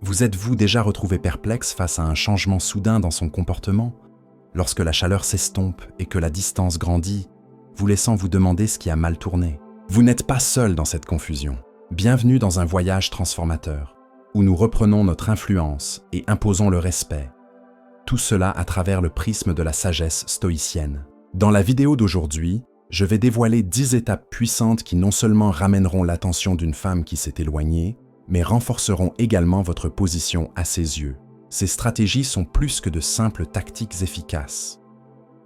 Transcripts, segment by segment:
Vous êtes-vous déjà retrouvé perplexe face à un changement soudain dans son comportement? Lorsque la chaleur s'estompe et que la distance grandit, vous laissant vous demander ce qui a mal tourné. Vous n'êtes pas seul dans cette confusion. Bienvenue dans un voyage transformateur, où nous reprenons notre influence et imposons le respect. Tout cela à travers le prisme de la sagesse stoïcienne. Dans la vidéo d'aujourd'hui, je vais dévoiler 10 étapes puissantes qui non seulement ramèneront l'attention d'une femme qui s'est éloignée, mais renforceront également votre position à ses yeux. Ces stratégies sont plus que de simples tactiques efficaces.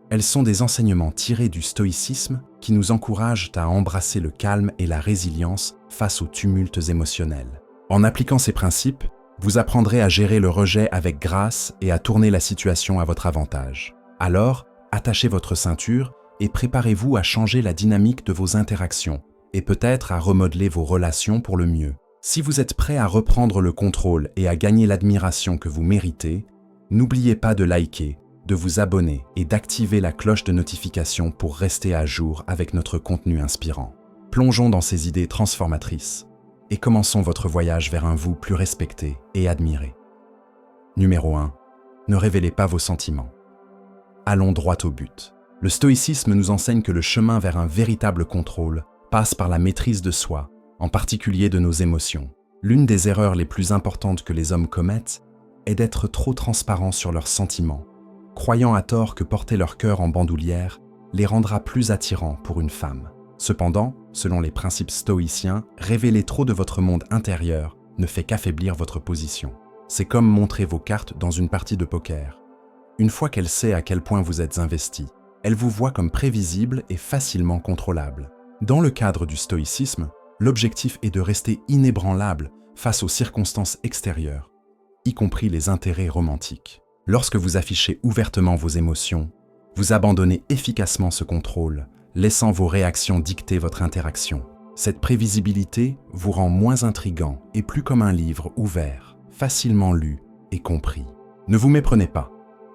Elles sont des enseignements tirés du stoïcisme qui nous encouragent à embrasser le calme et la résilience face aux tumultes émotionnels. En appliquant ces principes, vous apprendrez à gérer le rejet avec grâce et à tourner la situation à votre avantage. Alors, attachez votre ceinture et préparez-vous à changer la dynamique de vos interactions et peut-être à remodeler vos relations pour le mieux. Si vous êtes prêt à reprendre le contrôle et à gagner l'admiration que vous méritez, n'oubliez pas de liker, de vous abonner et d'activer la cloche de notification pour rester à jour avec notre contenu inspirant. Plongeons dans ces idées transformatrices et commençons votre voyage vers un vous plus respecté et admiré. Numéro 1. Ne révélez pas vos sentiments. Allons droit au but. Le stoïcisme nous enseigne que le chemin vers un véritable contrôle passe par la maîtrise de soi, en particulier de nos émotions. L'une des erreurs les plus importantes que les hommes commettent est d'être trop transparents sur leurs sentiments, croyant à tort que porter leur cœur en bandoulière les rendra plus attirants pour une femme. Cependant, selon les principes stoïciens, révéler trop de votre monde intérieur ne fait qu'affaiblir votre position. C'est comme montrer vos cartes dans une partie de poker. Une fois qu'elle sait à quel point vous êtes investi, elle vous voit comme prévisible et facilement contrôlable. Dans le cadre du stoïcisme, l'objectif est de rester inébranlable face aux circonstances extérieures, y compris les intérêts romantiques. Lorsque vous affichez ouvertement vos émotions, vous abandonnez efficacement ce contrôle, laissant vos réactions dicter votre interaction. Cette prévisibilité vous rend moins intrigant et plus comme un livre ouvert, facilement lu et compris. Ne vous méprenez pas.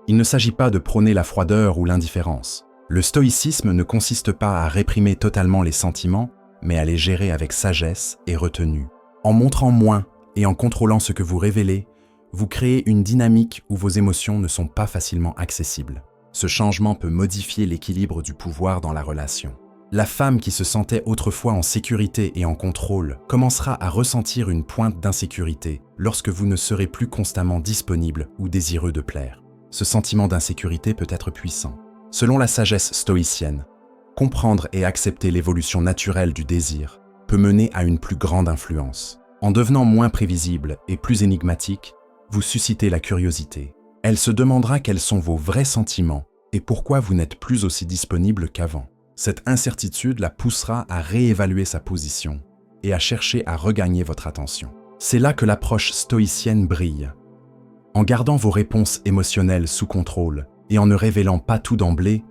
Il ne s'agit pas de prôner la froideur ou l'indifférence. Le stoïcisme ne consiste pas à réprimer totalement les sentiments, mais à les gérer avec sagesse et retenue. En montrant moins et en contrôlant ce que vous révélez, vous créez une dynamique où vos émotions ne sont pas facilement accessibles. Ce changement peut modifier l'équilibre du pouvoir dans la relation. La femme qui se sentait autrefois en sécurité et en contrôle commencera à ressentir une pointe d'insécurité lorsque vous ne serez plus constamment disponible ou désireux de plaire. Ce sentiment d'insécurité peut être puissant. Selon la sagesse stoïcienne, comprendre et accepter l'évolution naturelle du désir peut mener à une plus grande influence. En devenant moins prévisible et plus énigmatique, vous suscitez la curiosité. Elle se demandera quels sont vos vrais sentiments et pourquoi vous n'êtes plus aussi disponible qu'avant. Cette incertitude la poussera à réévaluer sa position et à chercher à regagner votre attention. C'est là que l'approche stoïcienne brille. En gardant vos réponses émotionnelles sous contrôle et en ne révélant pas tout d'emblée,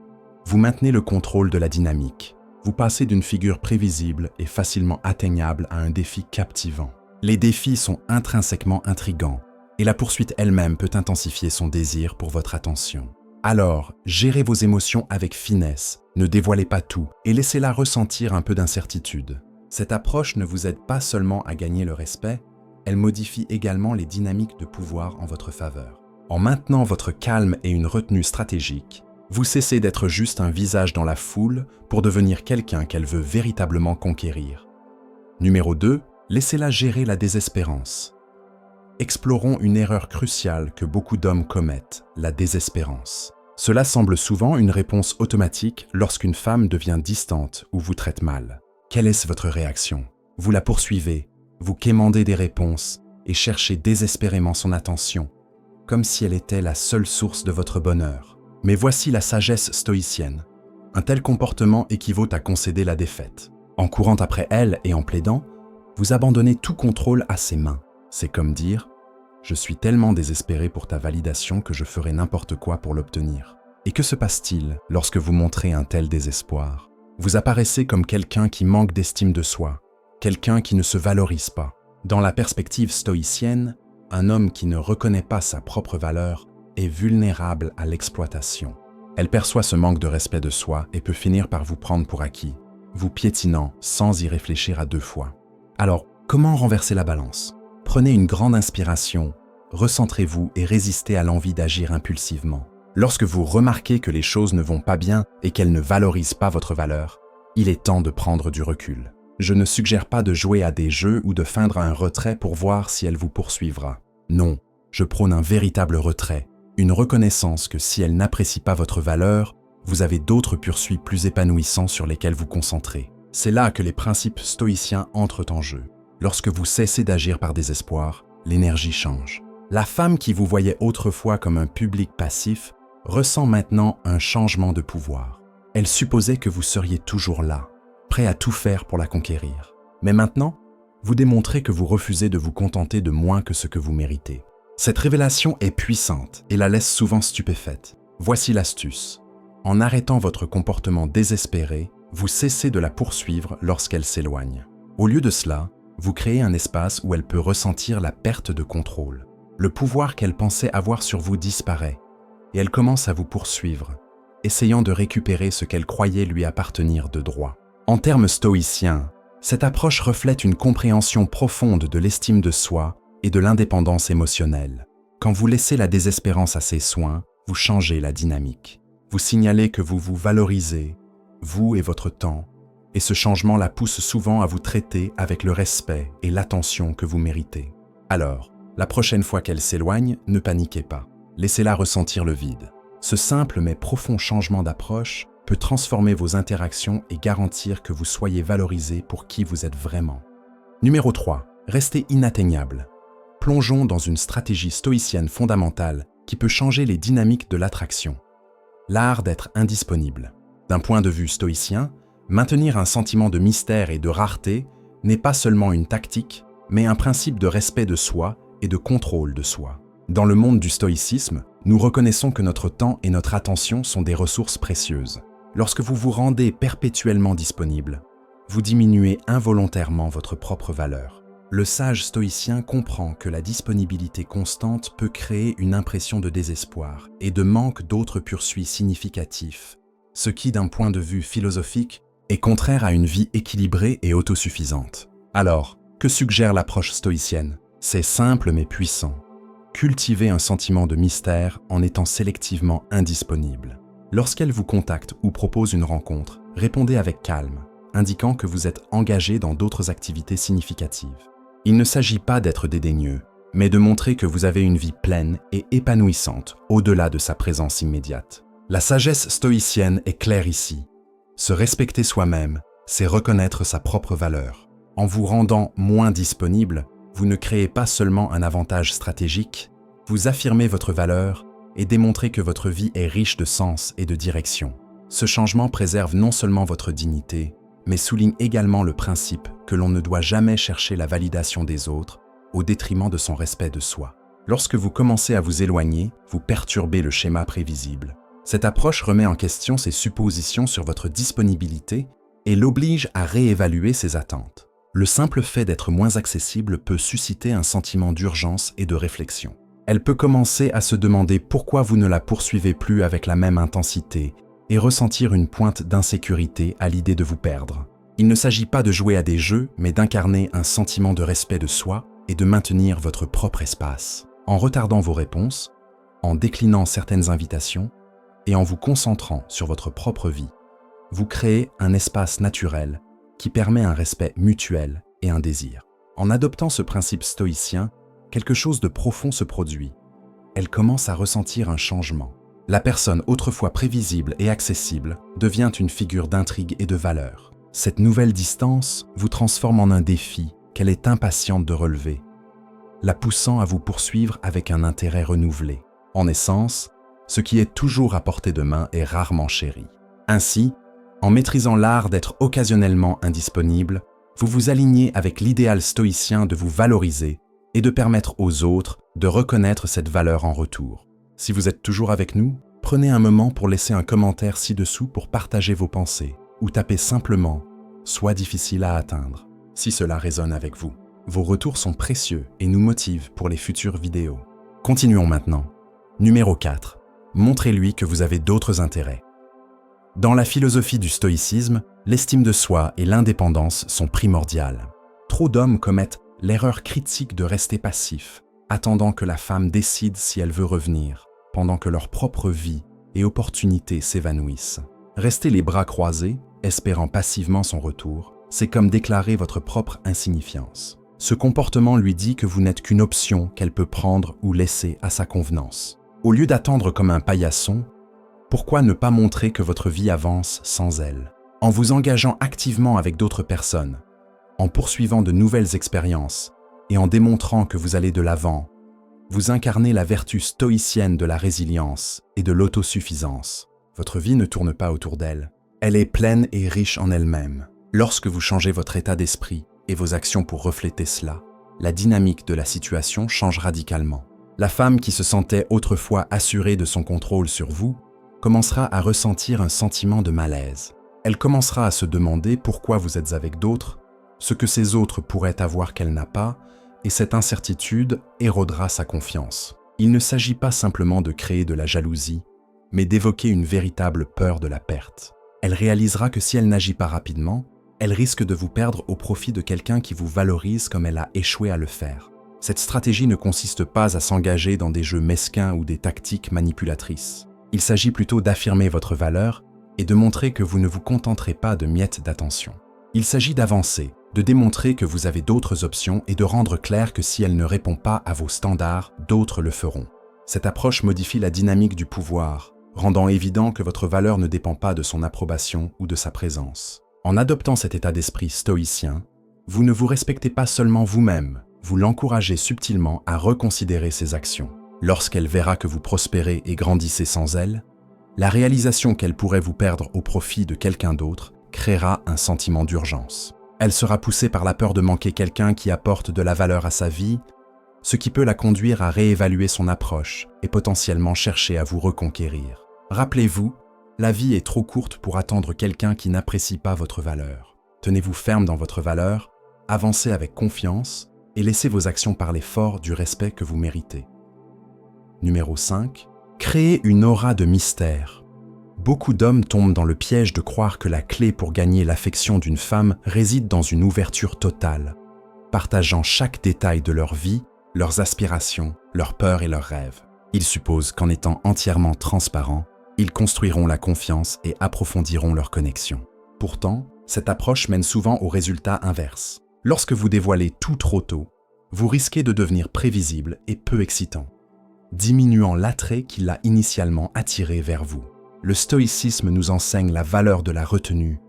vous maintenez le contrôle de la dynamique. Vous passez d'une figure prévisible et facilement atteignable à un défi captivant. Les défis sont intrinsèquement intrigants et la poursuite elle-même peut intensifier son désir pour votre attention. Alors, gérez vos émotions avec finesse, ne dévoilez pas tout et laissez-la ressentir un peu d'incertitude. Cette approche ne vous aide pas seulement à gagner le respect, elle modifie également les dynamiques de pouvoir en votre faveur. En maintenant votre calme et une retenue stratégique, vous cessez d'être juste un visage dans la foule pour devenir quelqu'un qu'elle veut véritablement conquérir. Numéro 2, laissez-la gérer la désespérance. Explorons une erreur cruciale que beaucoup d'hommes commettent, la désespérance. Cela semble souvent une réponse automatique lorsqu'une femme devient distante ou vous traite mal. Quelle est votre réaction? Vous la poursuivez, vous quémandez des réponses et cherchez désespérément son attention, comme si elle était la seule source de votre bonheur. Mais voici la sagesse stoïcienne. Un tel comportement équivaut à concéder la défaite. En courant après elle et en plaidant, vous abandonnez tout contrôle à ses mains. C'est comme dire « Je suis tellement désespéré pour ta validation que je ferai n'importe quoi pour l'obtenir. » Et que se passe-t-il lorsque vous montrez un tel désespoir? Vous apparaissez comme quelqu'un qui manque d'estime de soi, quelqu'un qui ne se valorise pas. Dans la perspective stoïcienne, un homme qui ne reconnaît pas sa propre valeur est vulnérable à l'exploitation. Elle perçoit ce manque de respect de soi et peut finir par vous prendre pour acquis, vous piétinant sans y réfléchir à deux fois. Alors, comment renverser la balance? Prenez une grande inspiration recentrez-vous et résistez à l'envie d'agir impulsivement. Lorsque vous remarquez que les choses ne vont pas bien et qu'elles ne valorisent pas votre valeur, il est temps de prendre du recul. Je ne suggère pas de jouer à des jeux ou de feindre un retrait pour voir si elle vous poursuivra. Non, je prône un véritable retrait, une reconnaissance que si elle n'apprécie pas votre valeur, vous avez d'autres poursuites plus épanouissants sur lesquels vous concentrer. C'est là que les principes stoïciens entrent en jeu. Lorsque vous cessez d'agir par désespoir, l'énergie change. La femme qui vous voyait autrefois comme un public passif ressent maintenant un changement de pouvoir. Elle supposait que vous seriez toujours là, prêt à tout faire pour la conquérir. Mais maintenant, vous démontrez que vous refusez de vous contenter de moins que ce que vous méritez. Cette révélation est puissante et la laisse souvent stupéfaite. Voici l'astuce. En arrêtant votre comportement désespéré, vous cessez de la poursuivre lorsqu'elle s'éloigne. Au lieu de cela, vous créez un espace où elle peut ressentir la perte de contrôle. Le pouvoir qu'elle pensait avoir sur vous disparaît et elle commence à vous poursuivre, essayant de récupérer ce qu'elle croyait lui appartenir de droit. En termes stoïciens, cette approche reflète une compréhension profonde de l'estime de soi et de l'indépendance émotionnelle. Quand vous laissez la désespérance à ses soins, vous changez la dynamique. Vous signalez que vous vous valorisez, vous et votre temps, et ce changement la pousse souvent à vous traiter avec le respect et l'attention que vous méritez. Alors, la prochaine fois qu'elle s'éloigne, ne paniquez pas. Laissez-la ressentir le vide. Ce simple mais profond changement d'approche peut transformer vos interactions et garantir que vous soyez valorisé pour qui vous êtes vraiment. Numéro 3. Restez inatteignable. Plongeons dans une stratégie stoïcienne fondamentale qui peut changer les dynamiques de l'attraction. L'art d'être indisponible. D'un point de vue stoïcien, maintenir un sentiment de mystère et de rareté n'est pas seulement une tactique, mais un principe de respect de soi et de contrôle de soi. Dans le monde du stoïcisme, nous reconnaissons que notre temps et notre attention sont des ressources précieuses. Lorsque vous vous rendez perpétuellement disponible, vous diminuez involontairement votre propre valeur. Le sage stoïcien comprend que la disponibilité constante peut créer une impression de désespoir et de manque d'autres poursuites significatifs, ce qui, d'un point de vue philosophique, est contraire à une vie équilibrée et autosuffisante. Alors, que suggère l'approche stoïcienne? C'est simple mais puissant. Cultivez un sentiment de mystère en étant sélectivement indisponible. Lorsqu'elle vous contacte ou propose une rencontre, répondez avec calme, indiquant que vous êtes engagé dans d'autres activités significatives. Il ne s'agit pas d'être dédaigneux, mais de montrer que vous avez une vie pleine et épanouissante au-delà de sa présence immédiate. La sagesse stoïcienne est claire ici. Se respecter soi-même, c'est reconnaître sa propre valeur. En vous rendant moins disponible, vous ne créez pas seulement un avantage stratégique, vous affirmez votre valeur et démontrez que votre vie est riche de sens et de direction. Ce changement préserve non seulement votre dignité, mais souligne également le principe que l'on ne doit jamais chercher la validation des autres au détriment de son respect de soi. Lorsque vous commencez à vous éloigner, vous perturbez le schéma prévisible. Cette approche remet en question ses suppositions sur votre disponibilité et l'oblige à réévaluer ses attentes. Le simple fait d'être moins accessible peut susciter un sentiment d'urgence et de réflexion. Elle peut commencer à se demander pourquoi vous ne la poursuivez plus avec la même intensité et ressentir une pointe d'insécurité à l'idée de vous perdre. Il ne s'agit pas de jouer à des jeux, mais d'incarner un sentiment de respect de soi et de maintenir votre propre espace. En retardant vos réponses, en déclinant certaines invitations et en vous concentrant sur votre propre vie, vous créez un espace naturel qui permet un respect mutuel et un désir. En adoptant ce principe stoïcien, quelque chose de profond se produit. Elle commence à ressentir un changement. La personne autrefois prévisible et accessible devient une figure d'intrigue et de valeur. Cette nouvelle distance vous transforme en un défi qu'elle est impatiente de relever, la poussant à vous poursuivre avec un intérêt renouvelé. En essence, ce qui est toujours à portée de main est rarement chéri. Ainsi, en maîtrisant l'art d'être occasionnellement indisponible, vous vous alignez avec l'idéal stoïcien de vous valoriser et de permettre aux autres de reconnaître cette valeur en retour. Si vous êtes toujours avec nous, prenez un moment pour laisser un commentaire ci-dessous pour partager vos pensées ou tapez simplement « Soit difficile à atteindre » si cela résonne avec vous. Vos retours sont précieux et nous motivent pour les futures vidéos. Continuons maintenant. Numéro 4. Montrez-lui que vous avez d'autres intérêts. Dans la philosophie du stoïcisme, l'estime de soi et l'indépendance sont primordiales. Trop d'hommes commettent l'erreur critique de rester passifs, attendant que la femme décide si elle veut revenir, pendant que leur propre vie et opportunités s'évanouissent. Rester les bras croisés, espérant passivement son retour, c'est comme déclarer votre propre insignifiance. Ce comportement lui dit que vous n'êtes qu'une option qu'elle peut prendre ou laisser à sa convenance. Au lieu d'attendre comme un paillasson, pourquoi ne pas montrer que votre vie avance sans elle? En vous engageant activement avec d'autres personnes, en poursuivant de nouvelles expériences et en démontrant que vous allez de l'avant, vous incarnez la vertu stoïcienne de la résilience et de l'autosuffisance. Votre vie ne tourne pas autour d'elle. Elle est pleine et riche en elle-même. Lorsque vous changez votre état d'esprit et vos actions pour refléter cela, la dynamique de la situation change radicalement. La femme qui se sentait autrefois assurée de son contrôle sur vous commencera à ressentir un sentiment de malaise. Elle commencera à se demander pourquoi vous êtes avec d'autres, ce que ces autres pourraient avoir qu'elle n'a pas, et cette incertitude érodera sa confiance. Il ne s'agit pas simplement de créer de la jalousie, mais d'évoquer une véritable peur de la perte. Elle réalisera que si elle n'agit pas rapidement, elle risque de vous perdre au profit de quelqu'un qui vous valorise comme elle a échoué à le faire. Cette stratégie ne consiste pas à s'engager dans des jeux mesquins ou des tactiques manipulatrices. Il s'agit plutôt d'affirmer votre valeur et de montrer que vous ne vous contenterez pas de miettes d'attention. Il s'agit d'avancer, de démontrer que vous avez d'autres options et de rendre clair que si elle ne répond pas à vos standards, d'autres le feront. Cette approche modifie la dynamique du pouvoir, rendant évident que votre valeur ne dépend pas de son approbation ou de sa présence. En adoptant cet état d'esprit stoïcien, vous ne vous respectez pas seulement vous-même, vous l'encouragez subtilement à reconsidérer ses actions. Lorsqu'elle verra que vous prospérez et grandissez sans elle, la réalisation qu'elle pourrait vous perdre au profit de quelqu'un d'autre créera un sentiment d'urgence. Elle sera poussée par la peur de manquer quelqu'un qui apporte de la valeur à sa vie, ce qui peut la conduire à réévaluer son approche et potentiellement chercher à vous reconquérir. Rappelez-vous, la vie est trop courte pour attendre quelqu'un qui n'apprécie pas votre valeur. Tenez-vous ferme dans votre valeur, avancez avec confiance et laissez vos actions parler fort du respect que vous méritez. Numéro 5. Créez une aura de mystère. Beaucoup d'hommes tombent dans le piège de croire que la clé pour gagner l'affection d'une femme réside dans une ouverture totale, partageant chaque détail de leur vie, leurs aspirations, leurs peurs et leurs rêves. Ils supposent qu'en étant entièrement transparents, ils construiront la confiance et approfondiront leur connexion. Pourtant, cette approche mène souvent au résultat inverse. Lorsque vous dévoilez tout trop tôt, vous risquez de devenir prévisible et peu excitant, diminuant l'attrait qui l'a initialement attiré vers vous. Le stoïcisme nous enseigne la valeur de la retenue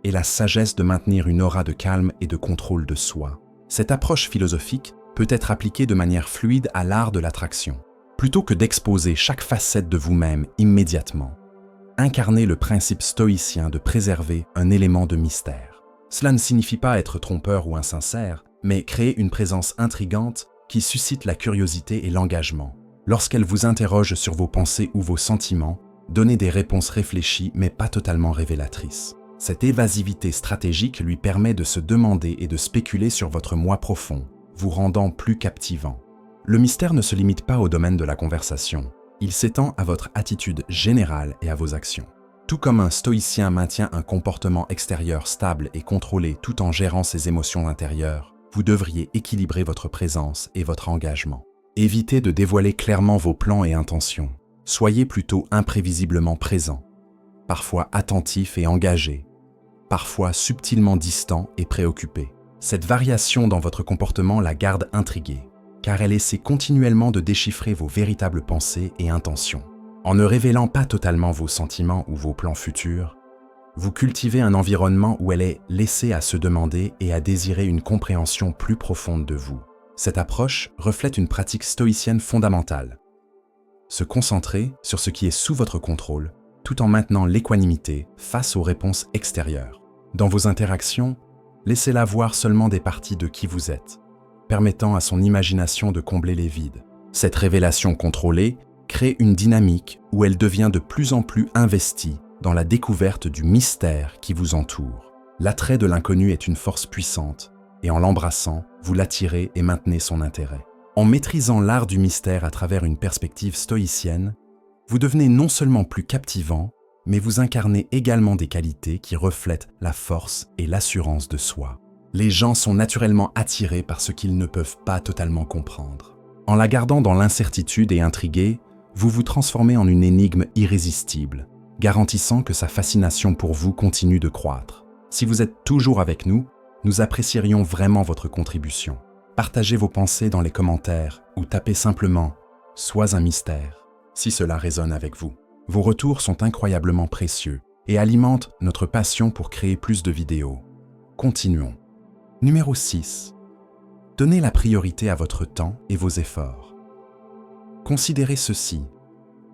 et la sagesse de maintenir une aura de calme et de contrôle de soi. Cette approche philosophique peut être appliquée de manière fluide à l'art de l'attraction. Plutôt que d'exposer chaque facette de vous-même immédiatement, incarnez le principe stoïcien de préserver un élément de mystère. Cela ne signifie pas être trompeur ou insincère, mais créer une présence intrigante qui suscite la curiosité et l'engagement. Lorsqu'elle vous interroge sur vos pensées ou vos sentiments, donnez des réponses réfléchies mais pas totalement révélatrices. Cette évasivité stratégique lui permet de se demander et de spéculer sur votre moi profond, vous rendant plus captivant. Le mystère ne se limite pas au domaine de la conversation, il s'étend à votre attitude générale et à vos actions. Tout comme un stoïcien maintient un comportement extérieur stable et contrôlé tout en gérant ses émotions intérieures, vous devriez équilibrer votre présence et votre engagement. Évitez de dévoiler clairement vos plans et intentions. Soyez plutôt imprévisiblement présent, parfois attentif et engagé, parfois subtilement distant et préoccupé. Cette variation dans votre comportement la garde intriguée, car elle essaie continuellement de déchiffrer vos véritables pensées et intentions. En ne révélant pas totalement vos sentiments ou vos plans futurs, vous cultivez un environnement où elle est laissée à se demander et à désirer une compréhension plus profonde de vous. Cette approche reflète une pratique stoïcienne fondamentale. Se concentrer sur ce qui est sous votre contrôle, tout en maintenant l'équanimité face aux réponses extérieures. Dans vos interactions, laissez-la voir seulement des parties de qui vous êtes, permettant à son imagination de combler les vides. Cette révélation contrôlée crée une dynamique où elle devient de plus en plus investie dans la découverte du mystère qui vous entoure. L'attrait de l'inconnu est une force puissante, et en l'embrassant, vous l'attirez et maintenez son intérêt. En maîtrisant l'art du mystère à travers une perspective stoïcienne, vous devenez non seulement plus captivant, mais vous incarnez également des qualités qui reflètent la force et l'assurance de soi. Les gens sont naturellement attirés par ce qu'ils ne peuvent pas totalement comprendre. En la gardant dans l'incertitude et intriguée, vous vous transformez en une énigme irrésistible, garantissant que sa fascination pour vous continue de croître. Si vous êtes toujours avec nous, nous apprécierions vraiment votre contribution. Partagez vos pensées dans les commentaires ou tapez simplement « Sois un mystère » si cela résonne avec vous. Vos retours sont incroyablement précieux et alimentent notre passion pour créer plus de vidéos. Continuons. Numéro 6. Donnez la priorité à votre temps et vos efforts. Considérez ceci.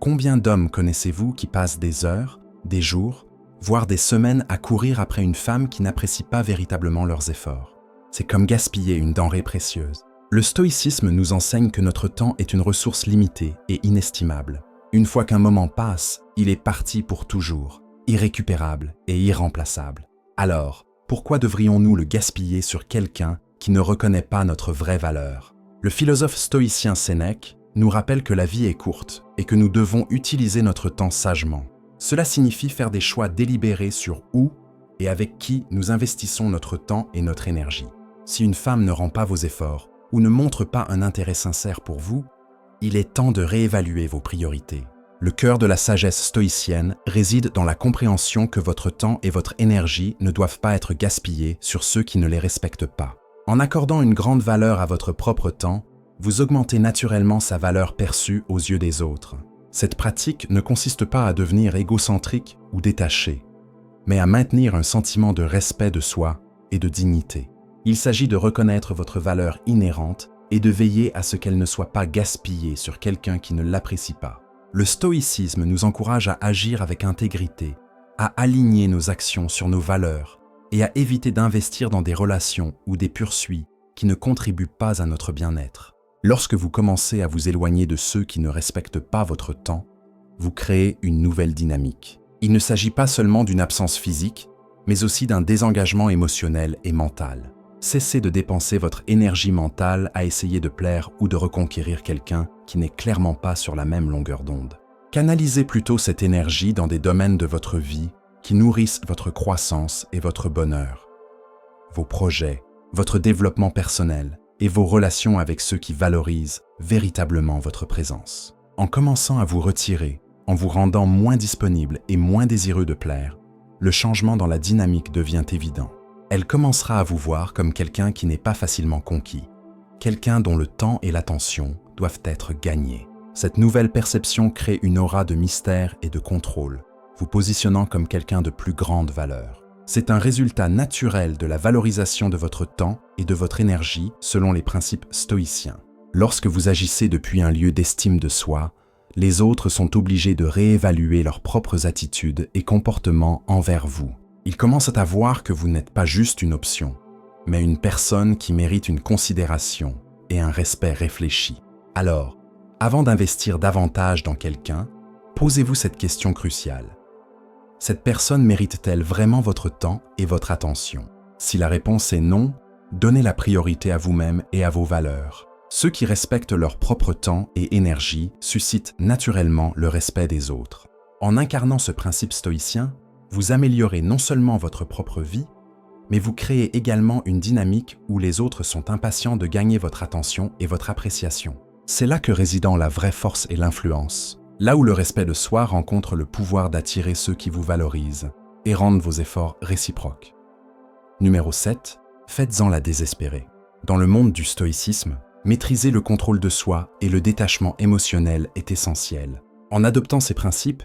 Combien d'hommes connaissez-vous qui passent des heures, des jours, voire des semaines à courir après une femme qui n'apprécie pas véritablement leurs efforts? C'est comme gaspiller une denrée précieuse. Le stoïcisme nous enseigne que notre temps est une ressource limitée et inestimable. Une fois qu'un moment passe, il est parti pour toujours, irrécupérable et irremplaçable. Alors, pourquoi devrions-nous le gaspiller sur quelqu'un qui ne reconnaît pas notre vraie valeur? Le philosophe stoïcien Sénèque nous rappelle que la vie est courte et que nous devons utiliser notre temps sagement. Cela signifie faire des choix délibérés sur où et avec qui nous investissons notre temps et notre énergie. Si une femme ne rend pas vos efforts ou ne montre pas un intérêt sincère pour vous, il est temps de réévaluer vos priorités. Le cœur de la sagesse stoïcienne réside dans la compréhension que votre temps et votre énergie ne doivent pas être gaspillés sur ceux qui ne les respectent pas. En accordant une grande valeur à votre propre temps, vous augmentez naturellement sa valeur perçue aux yeux des autres. Cette pratique ne consiste pas à devenir égocentrique ou détaché, mais à maintenir un sentiment de respect de soi et de dignité. Il s'agit de reconnaître votre valeur inhérente et de veiller à ce qu'elle ne soit pas gaspillée sur quelqu'un qui ne l'apprécie pas. Le stoïcisme nous encourage à agir avec intégrité, à aligner nos actions sur nos valeurs et à éviter d'investir dans des relations ou des poursuites qui ne contribuent pas à notre bien-être. Lorsque vous commencez à vous éloigner de ceux qui ne respectent pas votre temps, vous créez une nouvelle dynamique. Il ne s'agit pas seulement d'une absence physique, mais aussi d'un désengagement émotionnel et mental. Cessez de dépenser votre énergie mentale à essayer de plaire ou de reconquérir quelqu'un qui n'est clairement pas sur la même longueur d'onde. Canalisez plutôt cette énergie dans des domaines de votre vie qui nourrissent votre croissance et votre bonheur. Vos projets, votre développement personnel et vos relations avec ceux qui valorisent véritablement votre présence. En commençant à vous retirer, en vous rendant moins disponible et moins désireux de plaire, le changement dans la dynamique devient évident. Elle commencera à vous voir comme quelqu'un qui n'est pas facilement conquis, quelqu'un dont le temps et l'attention doivent être gagnés. Cette nouvelle perception crée une aura de mystère et de contrôle, vous positionnant comme quelqu'un de plus grande valeur. C'est un résultat naturel de la valorisation de votre temps et de votre énergie selon les principes stoïciens. Lorsque vous agissez depuis un lieu d'estime de soi, les autres sont obligés de réévaluer leurs propres attitudes et comportements envers vous. Ils commencent à voir que vous n'êtes pas juste une option, mais une personne qui mérite une considération et un respect réfléchi. Alors, avant d'investir davantage dans quelqu'un, posez-vous cette question cruciale. Cette personne mérite-t-elle vraiment votre temps et votre attention? Si la réponse est non, donnez la priorité à vous-même et à vos valeurs. Ceux qui respectent leur propre temps et énergie suscitent naturellement le respect des autres. En incarnant ce principe stoïcien, vous améliorez non seulement votre propre vie, mais vous créez également une dynamique où les autres sont impatients de gagner votre attention et votre appréciation. C'est là que résident la vraie force et l'influence, là où le respect de soi rencontre le pouvoir d'attirer ceux qui vous valorisent et rendent vos efforts réciproques. Numéro 7. Faites-en la désespérée. Dans le monde du stoïcisme, maîtriser le contrôle de soi et le détachement émotionnel est essentiel. En adoptant ces principes,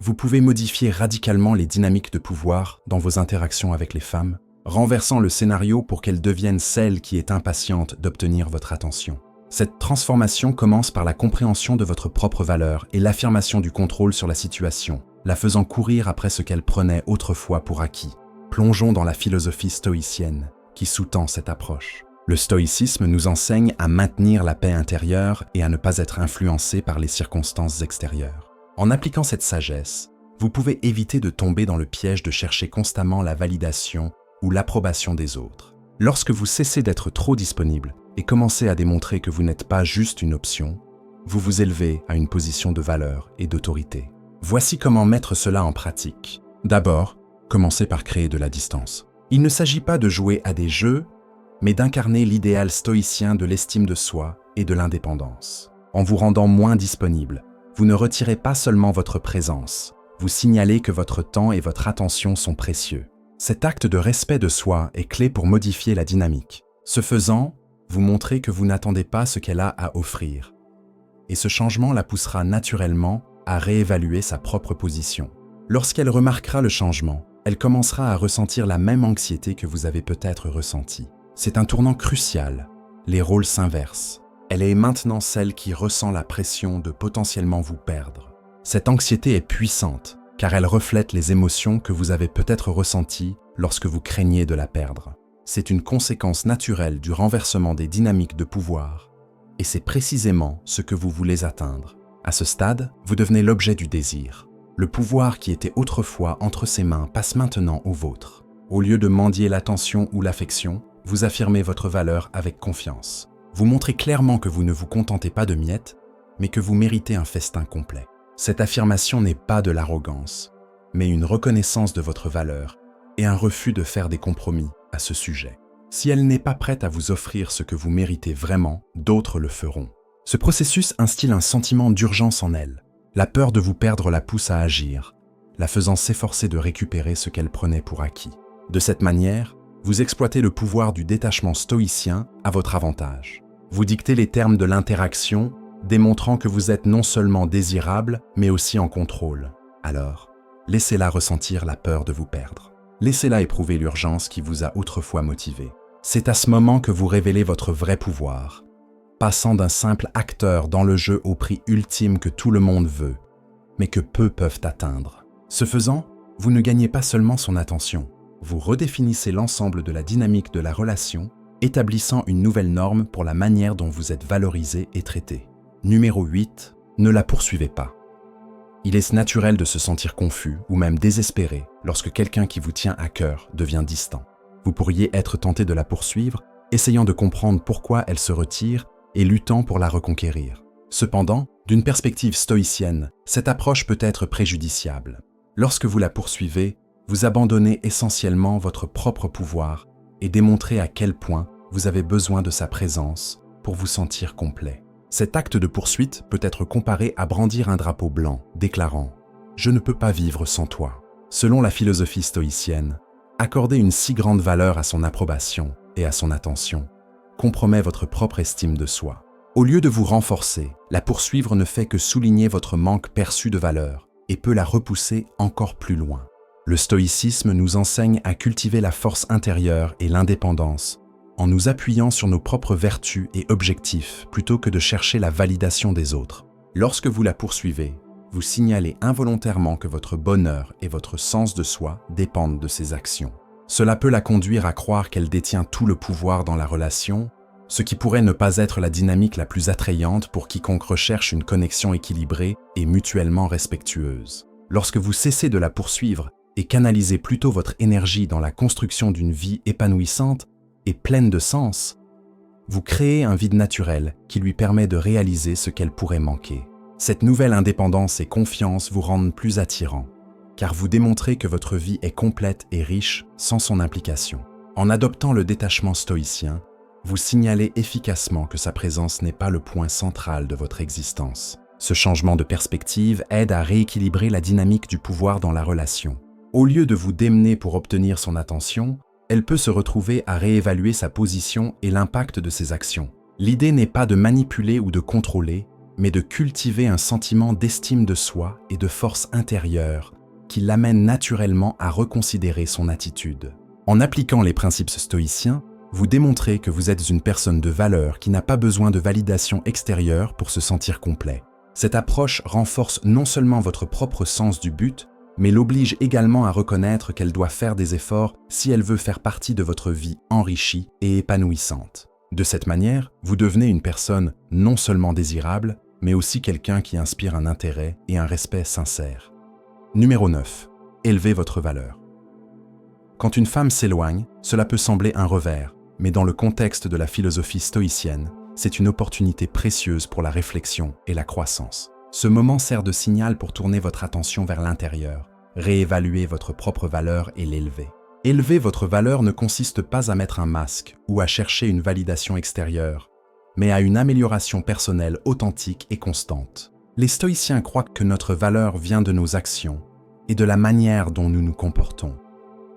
vous pouvez modifier radicalement les dynamiques de pouvoir dans vos interactions avec les femmes, renversant le scénario pour qu'elles deviennent celle qui est impatiente d'obtenir votre attention. Cette transformation commence par la compréhension de votre propre valeur et l'affirmation du contrôle sur la situation, la faisant courir après ce qu'elle prenait autrefois pour acquis. Plongeons dans la philosophie stoïcienne qui sous-tend cette approche. Le stoïcisme nous enseigne à maintenir la paix intérieure et à ne pas être influencé par les circonstances extérieures. En appliquant cette sagesse, vous pouvez éviter de tomber dans le piège de chercher constamment la validation ou l'approbation des autres. Lorsque vous cessez d'être trop disponible et commencez à démontrer que vous n'êtes pas juste une option, vous vous élevez à une position de valeur et d'autorité. Voici comment mettre cela en pratique. D'abord, commencez par créer de la distance. Il ne s'agit pas de jouer à des jeux, mais d'incarner l'idéal stoïcien de l'estime de soi et de l'indépendance. En vous rendant moins disponible, vous ne retirez pas seulement votre présence, vous signalez que votre temps et votre attention sont précieux. Cet acte de respect de soi est clé pour modifier la dynamique. Ce faisant, vous montrez que vous n'attendez pas ce qu'elle a à offrir. Et ce changement la poussera naturellement à réévaluer sa propre position. Lorsqu'elle remarquera le changement, elle commencera à ressentir la même anxiété que vous avez peut-être ressentie. C'est un tournant crucial. Les rôles s'inversent. Elle est maintenant celle qui ressent la pression de potentiellement vous perdre. Cette anxiété est puissante, car elle reflète les émotions que vous avez peut-être ressenties lorsque vous craignez de la perdre. C'est une conséquence naturelle du renversement des dynamiques de pouvoir, et c'est précisément ce que vous voulez atteindre. À ce stade, vous devenez l'objet du désir. Le pouvoir qui était autrefois entre ses mains passe maintenant au vôtre. Au lieu de mendier l'attention ou l'affection, vous affirmez votre valeur avec confiance. Vous montrez clairement que vous ne vous contentez pas de miettes, mais que vous méritez un festin complet. Cette affirmation n'est pas de l'arrogance, mais une reconnaissance de votre valeur et un refus de faire des compromis à ce sujet. Si elle n'est pas prête à vous offrir ce que vous méritez vraiment, d'autres le feront. Ce processus instille un sentiment d'urgence en elle. La peur de vous perdre la pousse à agir, la faisant s'efforcer de récupérer ce qu'elle prenait pour acquis. De cette manière, vous exploitez le pouvoir du détachement stoïcien à votre avantage. Vous dictez les termes de l'interaction, démontrant que vous êtes non seulement désirable, mais aussi en contrôle. Alors, laissez-la ressentir la peur de vous perdre. Laissez-la éprouver l'urgence qui vous a autrefois motivé. C'est à ce moment que vous révélez votre vrai pouvoir, passant d'un simple acteur dans le jeu au prix ultime que tout le monde veut, mais que peu peuvent atteindre. Ce faisant, vous ne gagnez pas seulement son attention, vous redéfinissez l'ensemble de la dynamique de la relation, établissant une nouvelle norme pour la manière dont vous êtes valorisé et traité. Numéro 8. Ne la poursuivez pas. Il est naturel de se sentir confus ou même désespéré lorsque quelqu'un qui vous tient à cœur devient distant. Vous pourriez être tenté de la poursuivre, essayant de comprendre pourquoi elle se retire et luttant pour la reconquérir. Cependant, d'une perspective stoïcienne, cette approche peut être préjudiciable. Lorsque vous la poursuivez, vous abandonnez essentiellement votre propre pouvoir et démontrez à quel point vous avez besoin de sa présence pour vous sentir complet. Cet acte de poursuite peut être comparé à brandir un drapeau blanc, déclarant « Je ne peux pas vivre sans toi ». Selon la philosophie stoïcienne, accorder une si grande valeur à son approbation et à son attention compromet votre propre estime de soi. Au lieu de vous renforcer, la poursuivre ne fait que souligner votre manque perçu de valeur et peut la repousser encore plus loin. Le stoïcisme nous enseigne à cultiver la force intérieure et l'indépendance en nous appuyant sur nos propres vertus et objectifs plutôt que de chercher la validation des autres. Lorsque vous la poursuivez, vous signalez involontairement que votre bonheur et votre sens de soi dépendent de ces actions. Cela peut la conduire à croire qu'elle détient tout le pouvoir dans la relation, ce qui pourrait ne pas être la dynamique la plus attrayante pour quiconque recherche une connexion équilibrée et mutuellement respectueuse. Lorsque vous cessez de la poursuivre et canalisez plutôt votre énergie dans la construction d'une vie épanouissante et pleine de sens, vous créez un vide naturel qui lui permet de réaliser ce qu'elle pourrait manquer. Cette nouvelle indépendance et confiance vous rendent plus attirant, car vous démontrez que votre vie est complète et riche sans son implication. En adoptant le détachement stoïcien, vous signalez efficacement que sa présence n'est pas le point central de votre existence. Ce changement de perspective aide à rééquilibrer la dynamique du pouvoir dans la relation. Au lieu de vous démener pour obtenir son attention, elle peut se retrouver à réévaluer sa position et l'impact de ses actions. L'idée n'est pas de manipuler ou de contrôler, mais de cultiver un sentiment d'estime de soi et de force intérieure qui l'amène naturellement à reconsidérer son attitude. En appliquant les principes stoïciens, vous démontrez que vous êtes une personne de valeur qui n'a pas besoin de validation extérieure pour se sentir complet. Cette approche renforce non seulement votre propre sens du but, mais l'oblige également à reconnaître qu'elle doit faire des efforts si elle veut faire partie de votre vie enrichie et épanouissante. De cette manière, vous devenez une personne non seulement désirable, mais aussi quelqu'un qui inspire un intérêt et un respect sincère. Numéro 9. Élevez votre valeur. Quand une femme s'éloigne, cela peut sembler un revers, mais dans le contexte de la philosophie stoïcienne, c'est une opportunité précieuse pour la réflexion et la croissance. Ce moment sert de signal pour tourner votre attention vers l'intérieur, réévaluer votre propre valeur et l'élever. Élever votre valeur ne consiste pas à mettre un masque ou à chercher une validation extérieure, mais à une amélioration personnelle authentique et constante. Les stoïciens croient que notre valeur vient de nos actions et de la manière dont nous nous comportons,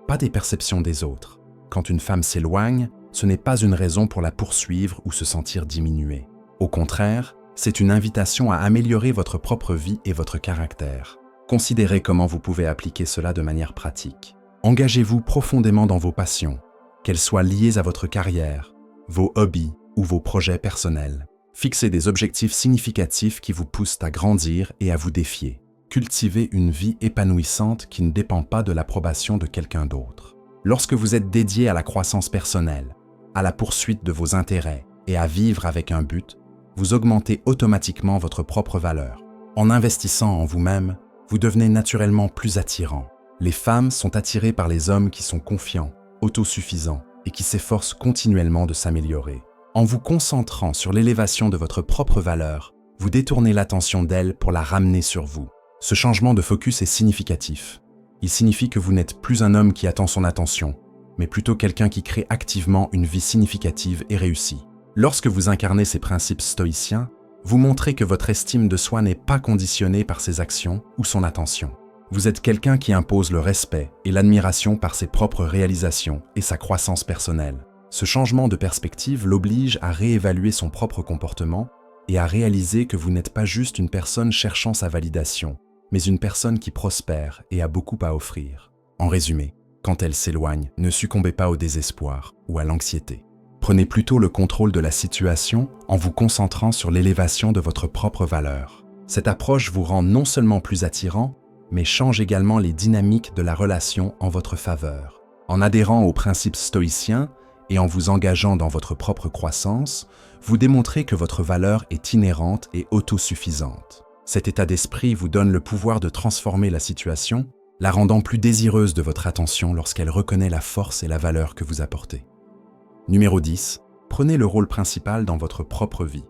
pas des perceptions des autres. Quand une femme s'éloigne, ce n'est pas une raison pour la poursuivre ou se sentir diminuée. Au contraire, c'est une invitation à améliorer votre propre vie et votre caractère. Considérez comment vous pouvez appliquer cela de manière pratique. Engagez-vous profondément dans vos passions, qu'elles soient liées à votre carrière, vos hobbies ou vos projets personnels. Fixez des objectifs significatifs qui vous poussent à grandir et à vous défier. Cultivez une vie épanouissante qui ne dépend pas de l'approbation de quelqu'un d'autre. Lorsque vous êtes dédié à la croissance personnelle, à la poursuite de vos intérêts et à vivre avec un but, vous augmentez automatiquement votre propre valeur. En investissant en vous-même, vous devenez naturellement plus attirant. Les femmes sont attirées par les hommes qui sont confiants, autosuffisants et qui s'efforcent continuellement de s'améliorer. En vous concentrant sur l'élévation de votre propre valeur, vous détournez l'attention d'elles pour la ramener sur vous. Ce changement de focus est significatif. Il signifie que vous n'êtes plus un homme qui attend son attention, mais plutôt quelqu'un qui crée activement une vie significative et réussie. Lorsque vous incarnez ces principes stoïciens, vous montrez que votre estime de soi n'est pas conditionnée par ses actions ou son attention. Vous êtes quelqu'un qui impose le respect et l'admiration par ses propres réalisations et sa croissance personnelle. Ce changement de perspective l'oblige à réévaluer son propre comportement et à réaliser que vous n'êtes pas juste une personne cherchant sa validation, mais une personne qui prospère et a beaucoup à offrir. En résumé, quand elle s'éloigne, ne succombez pas au désespoir ou à l'anxiété. Prenez plutôt le contrôle de la situation en vous concentrant sur l'élévation de votre propre valeur. Cette approche vous rend non seulement plus attirant, mais change également les dynamiques de la relation en votre faveur. En adhérant aux principes stoïciens et en vous engageant dans votre propre croissance, vous démontrez que votre valeur est inhérente et autosuffisante. Cet état d'esprit vous donne le pouvoir de transformer la situation, la rendant plus désireuse de votre attention lorsqu'elle reconnaît la force et la valeur que vous apportez. Numéro 10. Prenez le rôle principal dans votre propre vie.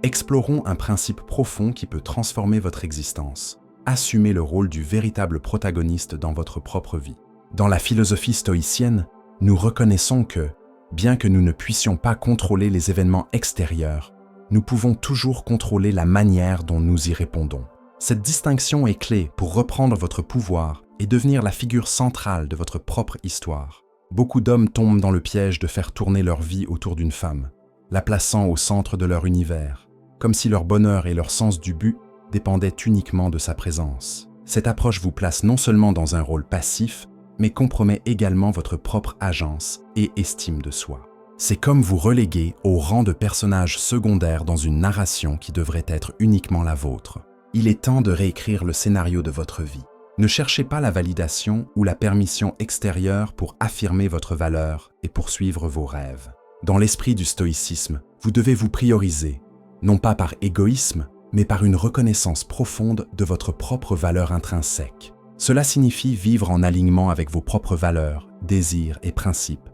Explorons un principe profond qui peut transformer votre existence. Assumez le rôle du véritable protagoniste dans votre propre vie. Dans la philosophie stoïcienne, nous reconnaissons que, bien que nous ne puissions pas contrôler les événements extérieurs, nous pouvons toujours contrôler la manière dont nous y répondons. Cette distinction est clé pour reprendre votre pouvoir et devenir la figure centrale de votre propre histoire. Beaucoup d'hommes tombent dans le piège de faire tourner leur vie autour d'une femme, la plaçant au centre de leur univers, comme si leur bonheur et leur sens du but dépendaient uniquement de sa présence. Cette approche vous place non seulement dans un rôle passif, mais compromet également votre propre agence et estime de soi. C'est comme vous reléguer au rang de personnage secondaire dans une narration qui devrait être uniquement la vôtre. Il est temps de réécrire le scénario de votre vie. Ne cherchez pas la validation ou la permission extérieure pour affirmer votre valeur et poursuivre vos rêves. Dans l'esprit du stoïcisme, vous devez vous prioriser, non pas par égoïsme, mais par une reconnaissance profonde de votre propre valeur intrinsèque. Cela signifie vivre en alignement avec vos propres valeurs, désirs et principes,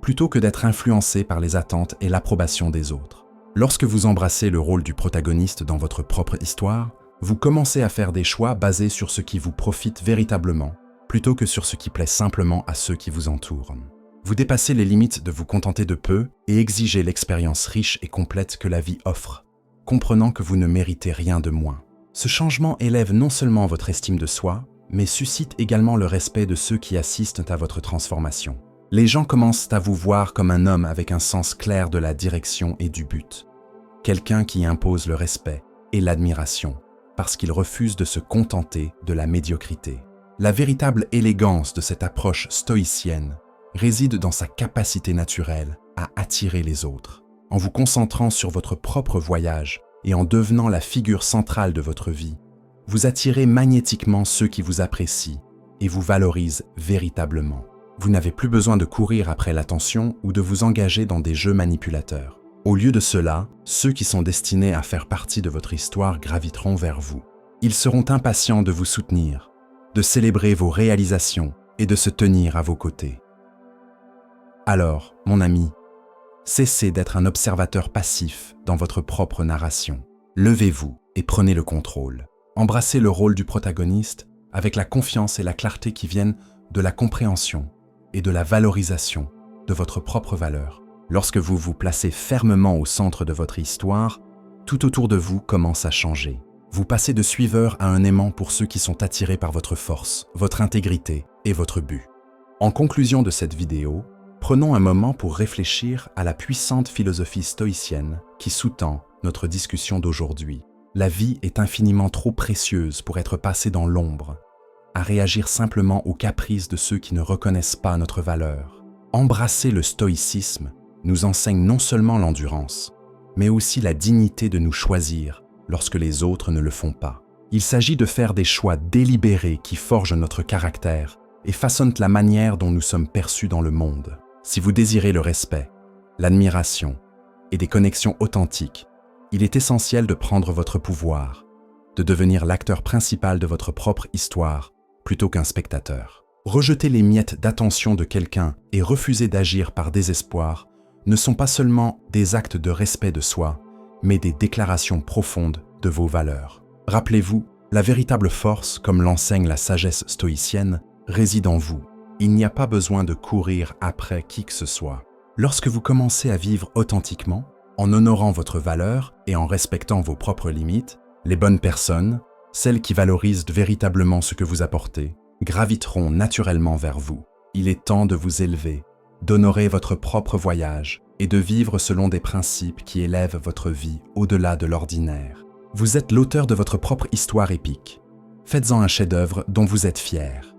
plutôt que d'être influencé par les attentes et l'approbation des autres. Lorsque vous embrassez le rôle du protagoniste dans votre propre histoire, vous commencez à faire des choix basés sur ce qui vous profite véritablement, plutôt que sur ce qui plaît simplement à ceux qui vous entourent. Vous dépassez les limites de vous contenter de peu et exigez l'expérience riche et complète que la vie offre, comprenant que vous ne méritez rien de moins. Ce changement élève non seulement votre estime de soi, mais suscite également le respect de ceux qui assistent à votre transformation. Les gens commencent à vous voir comme un homme avec un sens clair de la direction et du but. Quelqu'un qui impose le respect et l'admiration, parce qu'il refuse de se contenter de la médiocrité. La véritable élégance de cette approche stoïcienne réside dans sa capacité naturelle à attirer les autres. En vous concentrant sur votre propre voyage et en devenant la figure centrale de votre vie, vous attirez magnétiquement ceux qui vous apprécient et vous valorisent véritablement. Vous n'avez plus besoin de courir après l'attention ou de vous engager dans des jeux manipulateurs. Au lieu de cela, ceux qui sont destinés à faire partie de votre histoire graviteront vers vous. Ils seront impatients de vous soutenir, de célébrer vos réalisations et de se tenir à vos côtés. Alors, mon ami, cessez d'être un observateur passif dans votre propre narration. Levez-vous et prenez le contrôle. Embrassez le rôle du protagoniste avec la confiance et la clarté qui viennent de la compréhension et de la valorisation de votre propre valeur. Lorsque vous vous placez fermement au centre de votre histoire, tout autour de vous commence à changer. Vous passez de suiveur à un aimant pour ceux qui sont attirés par votre force, votre intégrité et votre but. En conclusion de cette vidéo, prenons un moment pour réfléchir à la puissante philosophie stoïcienne qui sous-tend notre discussion d'aujourd'hui. La vie est infiniment trop précieuse pour être passée dans l'ombre, à réagir simplement aux caprices de ceux qui ne reconnaissent pas notre valeur. Embrasser le stoïcisme nous enseigne non seulement l'endurance, mais aussi la dignité de nous choisir lorsque les autres ne le font pas. Il s'agit de faire des choix délibérés qui forgent notre caractère et façonnent la manière dont nous sommes perçus dans le monde. Si vous désirez le respect, l'admiration et des connexions authentiques, il est essentiel de prendre votre pouvoir, de devenir l'acteur principal de votre propre histoire plutôt qu'un spectateur. Rejeter les miettes d'attention de quelqu'un et refuser d'agir par désespoir ne sont pas seulement des actes de respect de soi, mais des déclarations profondes de vos valeurs. Rappelez-vous, la véritable force, comme l'enseigne la sagesse stoïcienne, réside en vous. Il n'y a pas besoin de courir après qui que ce soit. Lorsque vous commencez à vivre authentiquement, en honorant votre valeur et en respectant vos propres limites, les bonnes personnes, celles qui valorisent véritablement ce que vous apportez, graviteront naturellement vers vous. Il est temps de vous élever, d'honorer votre propre voyage et de vivre selon des principes qui élèvent votre vie au-delà de l'ordinaire. Vous êtes l'auteur de votre propre histoire épique. Faites-en un chef-d'œuvre dont vous êtes fier.